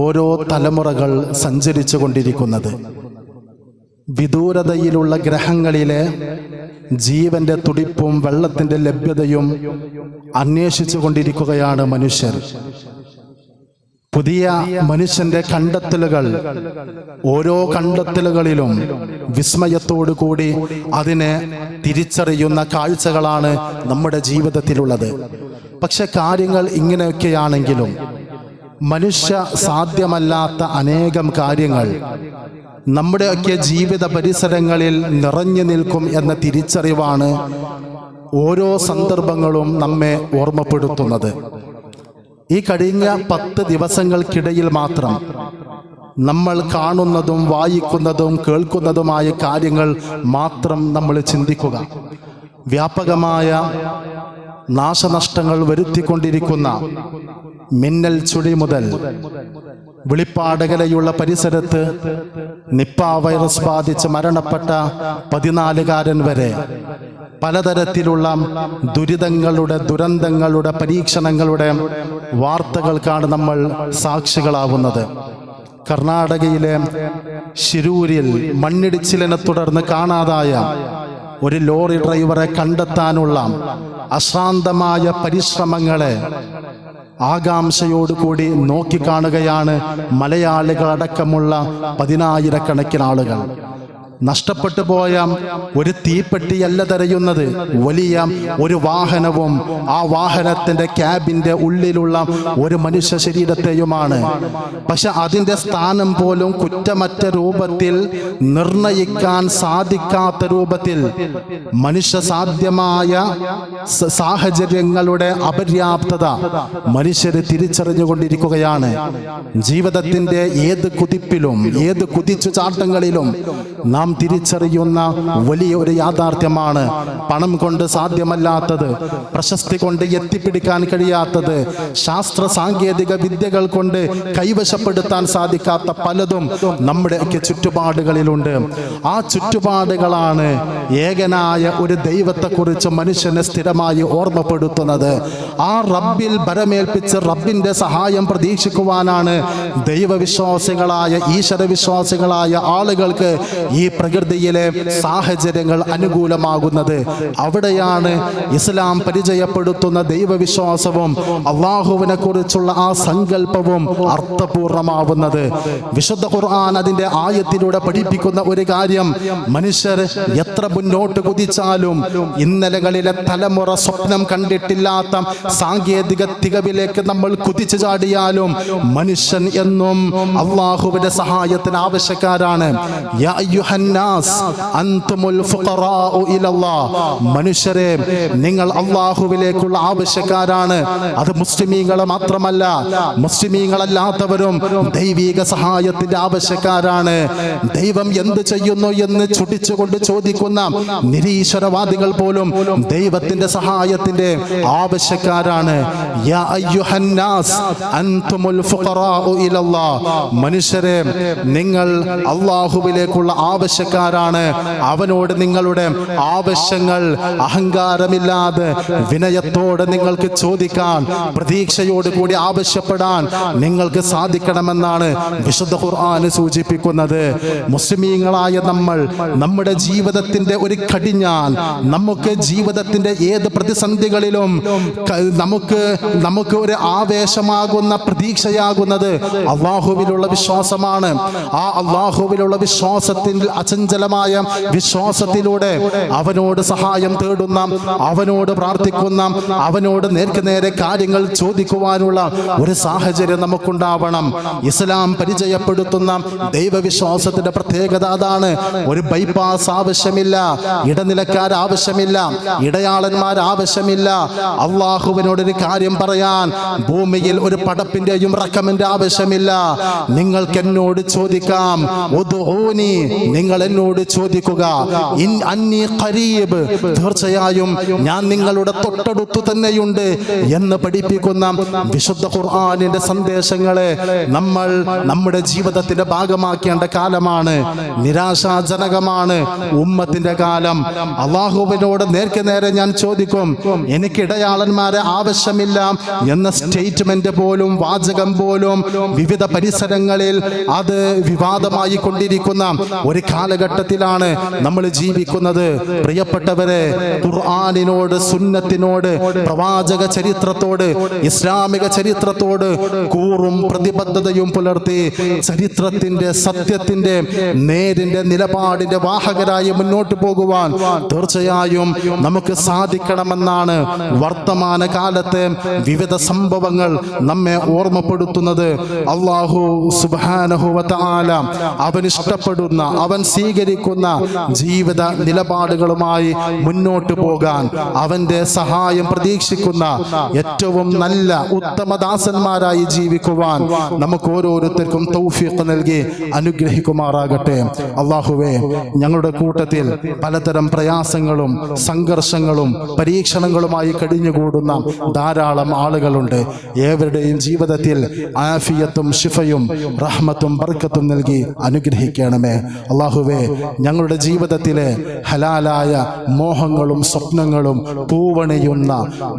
ഓരോ തലമുറകൾ സഞ്ചരിച്ചു കൊണ്ടിരിക്കുന്നത്. വിദൂരതയിലുള്ള ഗ്രഹങ്ങളിലെ ജീവന്റെ തുടിപ്പും വെള്ളത്തിന്റെ ലഭ്യതയും അന്വേഷിച്ചു കൊണ്ടിരിക്കുകയാണ് മനുഷ്യർ. പുതിയ മനുഷ്യന്റെ കണ്ടെത്തലുകൾ, ഓരോ കണ്ടെത്തലുകളിലും വിസ്മയത്തോടു കൂടി അതിനെ തിരിച്ചറിയുന്ന കാഴ്ചകളാണ് നമ്മുടെ ജീവിതത്തിലുള്ളത്. പക്ഷെ കാര്യങ്ങൾ ഇങ്ങനെയൊക്കെയാണെങ്കിലും മനുഷ്യ സാധ്യമല്ലാത്ത അനേകം കാര്യങ്ങൾ നമ്മുടെയൊക്കെ ജീവിത പരിസരങ്ങളിൽ നിറഞ്ഞു നിൽക്കും എന്ന തിരിച്ചറിവാണ് ഓരോ സന്ദർഭങ്ങളും നമ്മെ ഓർമ്മപ്പെടുത്തുന്നത്. ഈ കഴിഞ്ഞ 10 ദിവസങ്ങൾക്കിടയിൽ മാത്രം നമ്മൾ കാണുന്നതും വായിക്കുന്നതും കേൾക്കുന്നതുമായ കാര്യങ്ങൾ മാത്രം നമ്മൾ ചിന്തിക്കുക. വ്യാപകമായ നാശനഷ്ടങ്ങൾ വരുത്തിക്കൊണ്ടിരിക്കുന്ന മിന്നൽ ചുഴി മുതൽ വെളിപ്പാടകലയുള്ള പരിസരത്ത് നിപ്പ വൈറസ് ബാധിച്ച് മരണപ്പെട്ട 14കാരൻ വരെ പലതരത്തിലുള്ള ദുരന്തങ്ങളുടെ പരീക്ഷണങ്ങളുടെ വാർത്തകൾക്കാണ് നമ്മൾ സാക്ഷികളാവുന്നത്. കർണാടകയിലെ ശിരൂരിൽ മണ്ണിടിച്ചിലിനെ തുടർന്ന് കാണാതായ ഒരു ലോറി ഡ്രൈവറെ കണ്ടെത്താനുള്ള അശ്രാന്തമായ പരിശ്രമങ്ങളെ ആകാംക്ഷയോടുകൂടി നോക്കിക്കാണുകയാണ് മലയാളികളടക്കമുള്ള 10,000-കണക്കിന് ആളുകൾ. നഷ്ടപ്പെട്ടു പോയ ഒരു തീപ്പെട്ടിയല്ല തിരയുന്നത്, വലിയ ഒരു വാഹനവും ആ വാഹനത്തിന്റെ ക്യാബിന്റെ ഉള്ളിലുള്ള ഒരു മനുഷ്യ ശരീരത്തെയുമാണ്. പക്ഷെ അതിന്റെ സ്ഥാനം പോലും കുറ്റമറ്റ രൂപത്തിൽ നിർണയിക്കാൻ സാധിക്കാത്ത രൂപത്തിൽ മനുഷ്യ സാധ്യമായ സാഹചര്യങ്ങളുടെ അപര്യാപ്തത മനുഷ്യര് തിരിച്ചറിഞ്ഞുകൊണ്ടിരിക്കുകയാണ്. ജീവിതത്തിന്റെ ഏത് കുതിപ്പിലും ഏത് കുതിച്ചുചാട്ടങ്ങളിലും നാം തിരിച്ചറിയുന്ന വലിയ ഒരു യാഥാർത്ഥ്യമാണ് പണം കൊണ്ട് സാധ്യമല്ലാത്തത്, പ്രശസ്തി കൊണ്ട് എത്തിപ്പിടിക്കാൻ കഴിയാത്തത്, ശാസ്ത്ര സാങ്കേതിക വിദ്യകൾ കൊണ്ട് കൈവശപ്പെടുത്താൻ സാധിക്കാത്ത പലതും നമ്മുടെ ചുറ്റുപാടുകളിലുണ്ട്. ആ ചുറ്റുപാടുകളാണ് ഏകനായ ഒരു ദൈവത്തെക്കുറിച്ച് മനുഷ്യനെ സ്ഥിരമായി ഓർമ്മപ്പെടുത്തുന്നത്. ആ റബ്ബിൽ ഭരമേൽപ്പിച്ച് റബ്ബിന്റെ സഹായം പ്രതീക്ഷിക്കുവാനാണ് ദൈവവിശ്വാസികളായ ഈശ്വരവിശ്വാസികളായ ആളുകൾക്ക് ഈ പ്രകൃതിയിലെ സാഹചര്യങ്ങൾ അനുകൂലമാകുന്നത്. അവിടെയാണ് ഇസ്ലാം പരിചയപ്പെടുത്തുന്ന ദൈവവിശ്വാസവും അള്ളാഹുവിനെ കുറിച്ചുള്ള ആ സങ്കല്പവും അർത്ഥപൂർണമാവുന്നത്. വിശുദ്ധ ഖുർആൻ അതിന്റെ ആയത്തിലൂടെ പഠിപ്പിക്കുന്ന ഒരു കാര്യം, മനുഷ്യർ എത്ര മുന്നോട്ട് കുതിച്ചാലും ഇന്നലകളിലെ തലമുറ സ്വപ്നം കണ്ടിട്ടില്ലാത്ത സാങ്കേതിക തികവിലേക്ക് നമ്മൾ കുതിച്ചു ചാടിയാലും മനുഷ്യൻ എന്നും അള്ളാഹുവിന്റെ സഹായത്തിന് ആവശ്യക്കാരാണ്. യാ അയ്യുഹന്നാസ് അൻതുമുൽ ഫുഖറാഉ ഇലല്ലാഹ്, മനുഷ്യരെ നിങ്ങൾ അള്ളാഹുവിലേക്കുള്ള ആവശ്യക്കാരാണ്. അത് മുസ്ലിമീങ്ങൾ മാത്രമല്ല, മുസ്ലിമീങ്ങളല്ലാത്തവരും ദൈവിക സഹായത്തിന്റെ ആവശ്യക്കാരാണ്. ദൈവം എന്ത് ചെയ്യുന്നു എന്ന് ചുടിച്ചുകൊണ്ട് ചോദിക്കുന്ന നിരീശ്വരവാദികൾ പോലും ദൈവത്തിന്റെ സഹായത്തിന്റെ ആവശ്യക്കാരാണ്. യാ അയ്യുഹന്നാസ് അൻതുമുൽ ഫുഖറാഉ ഇലല്ലാഹ്, മനുഷ്യരെ നിങ്ങൾ അള്ളാഹുവിലേക്കുള്ള ആവശ്യക്കാരാണ്. അവനോട് നിങ്ങളുടെ ആവശ്യങ്ങൾ അഹങ്കാരമില്ലാതെ വിനയത്തോടെ നിങ്ങൾക്ക് ചോദിക്കാൻ, പ്രതീക്ഷയോട് കൂടി ആവശ്യപ്പെടാൻ നിങ്ങൾക്ക് സാധിക്കണമെന്നാണ് വിശുദ്ധ ഖുർആൻ സൂചിപ്പിക്കുന്നത്. മുസ്ലിമീങ്ങളായ നമ്മൾ നമ്മുടെ ജീവിതത്തിന്റെ ഒരു കടിഞ്ഞാൻ, നമുക്ക് ജീവിതത്തിന്റെ ഏത് പ്രതിസന്ധികളിലും നമുക്ക് ഒരു ആവേശമാകുന്ന പ്രതീക്ഷയാകുന്നത് അള്ളാഹുവിലുള്ള വിശ്വാസമാണ്. ആ അള്ളാഹുവിലുള്ള വിശ്വാസത്തിൽ അചഞ്ചലമായ വിശ്വാസത്തിലൂടെ അവനോട് സഹായം തേടുന്ന, അവനോട് പ്രാർത്ഥിക്കുന്ന, അവനോട് നേർക്കുനേരെ കാര്യങ്ങൾ ചോദിക്കുവാനുള്ള ഒരു സാഹചര്യം നമുക്കുണ്ടാവണം. ഇസ്ലാം പരിചയപ്പെടുത്തുന്ന ദൈവവിശ്വാസത്തിന്റെ പ്രത്യേകത അതാണ്. ഒരു ബൈപ്പാസ് ആവശ്യമില്ല, ഇടനിലക്കാർ ആവശ്യമില്ല, ഇടയാളന്മാർ ആവശ്യമില്ല. അള്ളാഹുവിനോടൊരു കാര്യം പറയാൻ ഭൂമിയിൽ ഒരു പടപ്പിന്റെയും റക്കമിന്റെ ആവശ്യമില്ല. നിങ്ങൾക്ക് എന്നോട് ചോദിക്കാം, ഉദ്ഊനി, നിങ്ങൾ എന്നോട് ചോദിക്കുക, ഇൻ അന്നി ഖരീബ്, തീർച്ചയായും ഞാൻ നിങ്ങളുടെ തൊട്ടടുത്തു തന്നെയുണ്ട് എന്ന് പഠിപ്പിക്കുന്ന വിശുദ്ധ ഖുർആനിന്റെ സന്ദേശങ്ങളെ നമ്മൾ നമ്മുടെ ജീവിതത്തിന്റെ ഭാഗമാക്കേണ്ട കാലമാണ്. നിരാശാജനകമാണ് ഉമ്മത്തിന്റെ കാലം. അള്ളാഹുവിനോട് നേർക്കുനേരെ ഞാൻ ചോദിക്കും, എനിക്ക് ഇടയാളന്മാരെ ആവശ്യമില്ല എന്ന സ്റ്റേറ്റ്മെന്റ് പോലും, വാചകം പോലും വിവിധ പരിസരങ്ങളിൽ അത് വിവാദമായി കൊണ്ടിരിക്കുന്ന ഒരു കാലഘട്ടത്തിലാണ് നമ്മൾ ജീവിക്കുന്നത്. പ്രിയപ്പെട്ടവരെ, ഖുർആനിനോട്, സുന്നത്തിനോട്, പ്രവാചക ചരിത്രത്തോട്, ഇസ്ലാമിക ചരിത്രത്തോട് കൂറും പ്രതിബദ്ധതയും പുലർത്തി ചരിത്രത്തിന്റെ, സത്യത്തിന്റെ, നേരിന്റെ, നിലപാടിന്റെ വാഹകരായി മുന്നോട്ട് പോകുവാൻ തീർച്ചയായും നമുക്ക് സാധിക്കണമെന്നാണ് വർത്തമാന കാലത്തെ വിവിധ സംഭവങ്ങൾ നമ്മെ ഓർമ്മപ്പെടുത്തുന്നത്. അല്ലാഹു സുബ്ഹാനഹു വ തആല അവൻ ഇഷ്ടപ്പെടുന്ന, അവൻ സ്വീകരിക്കുന്ന ജീവിത നിലപാടുകളുമായി മുന്നോട്ട് പോകാൻ, അവന്റെ സഹായം പ്രതീക്ഷിക്കുന്ന ഏറ്റവും നല്ല ഉത്തമദാസന്മാരായി ജീവിക്കുവാൻ നമുക്ക് ഓരോരുത്തർക്കും തൗഫീഖ് നൽകി അനുഗ്രഹിക്കുമാറാകട്ടെ. അല്ലാഹുവേ, ഞങ്ങളുടെ കൂട്ടത്തിൽ പലതരം പ്രയാസങ്ങളും സംഘർഷങ്ങളും പരീക്ഷണങ്ങളുമായി കഴിഞ്ഞുകൂടുന്ന ധാരാളം ആളുകളുണ്ട്. ഏവരുടെയും ജീവിതത്തിൽ ആഫിയത്തും ശിഫയും റഹ്മത്തും ബർക്കത്തും നൽകി അനുഗ്രഹിക്കണമേ. അല്ലാഹുവേ, ഞങ്ങളുടെ ജീവിതത്തിലെ ഹലാലായ മോഹങ്ങളും സ്വപ്നങ്ങളും പൂവണിയുന്ന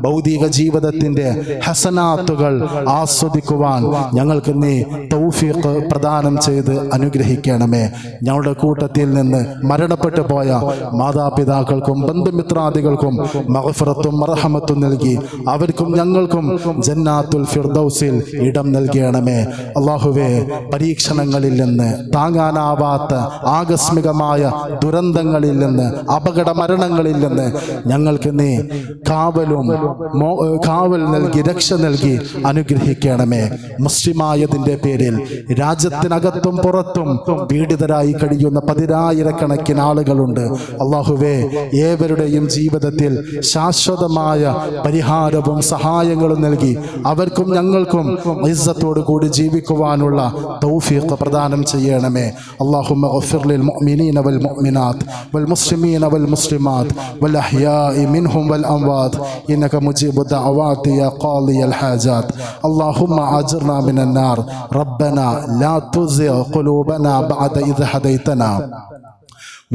ഭൗതിക ജീവിതത്തിന്റെ ഹസനാത്തുകൾ ആസ്വദിക്കുവാൻ ഞങ്ങൾക്ക് നീ തൗഫീഖ് പ്രദാനം ചെയ്ത് അനുഗ്രഹിക്കണമേ. ഞങ്ങളുടെ കൂട്ടത്തിൽ നിന്ന് മരണപ്പെട്ടു പോയ മാതാപിതാക്കൾക്കും ബന്ധുമിത്രാദികൾക്കും മഗ്ഫിറത്തും മർഹമത്തും നൽകി അവർക്കും ഞങ്ങൾക്കും ജന്നാത്തുൽ ഫിർദൗസിൽ ഇടം നൽകണമേ. അല്ലാഹുവേ, പരീക്ഷണങ്ങളിൽ നിന്ന്, താങ്ങാനാവാത്ത ആകസ്മികമായ ദുരന്തങ്ങളിൽ നിന്ന്, അപകട മരണങ്ങളിൽ നിന്ന് ഞങ്ങൾക്ക് നീ കാവൽ നൽകി, രക്ഷ നൽകി അനുഗ്രഹിക്കണമേ. മുസ്ലിമായതിൻ്റെ പേരിൽ രാജ്യത്തിനകത്തും പുറത്തും പീഡിതരായി കഴിയുന്ന പതിനായിരക്കണക്കിന് ആളുകളുണ്ട്. അല്ലാഹുവേ, ഏവരുടെയും ജീവിതത്തിൽ ശാശ്വതമായ പരിഹാരവും സഹായങ്ങളും നൽകി അവർക്കും ഞങ്ങൾക്കും ഇസ്സത്തോടു കൂടി ജീവിക്കുവാനുള്ള തൗഫീഖ് പ്രദാനം ചെയ്യണമേ. അല്ലാഹുമ്മ ഗഫിർ ലിൽ മുഅ്മിനീന വൽ മുഅ്മിനാത്ത് വൽ മുസ്ലിമീന വൽ മുസ്ലിമാത്ത് വൽ അഹ്യാഇ മിൻഹും വൽ അംവാത്ത് ഇന്നക മുജീബു ദഅവാതി യാ ഖാദിയൽ ഹാജാത്ത്. അല്ലാഹുമ്മ അജിർനാ മിനൻ നാർ. റബ്ബനാ ലാ തുസിഗ് ഖുലൂബനാ ബഅദ ഇദ് ഹദൈതനാ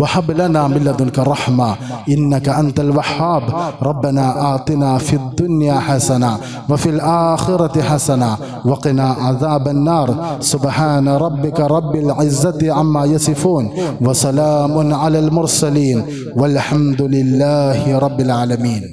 وهب لنا من لدنك رحمة إنك أنت الوهاب. ربنا آتنا في الدنيا حسنة وفي الآخرة حسنة وقنا عذاب النار. سبحان ربك رب العزة عما يصفون وسلام على المرسلين والحمد لله رب العالمين.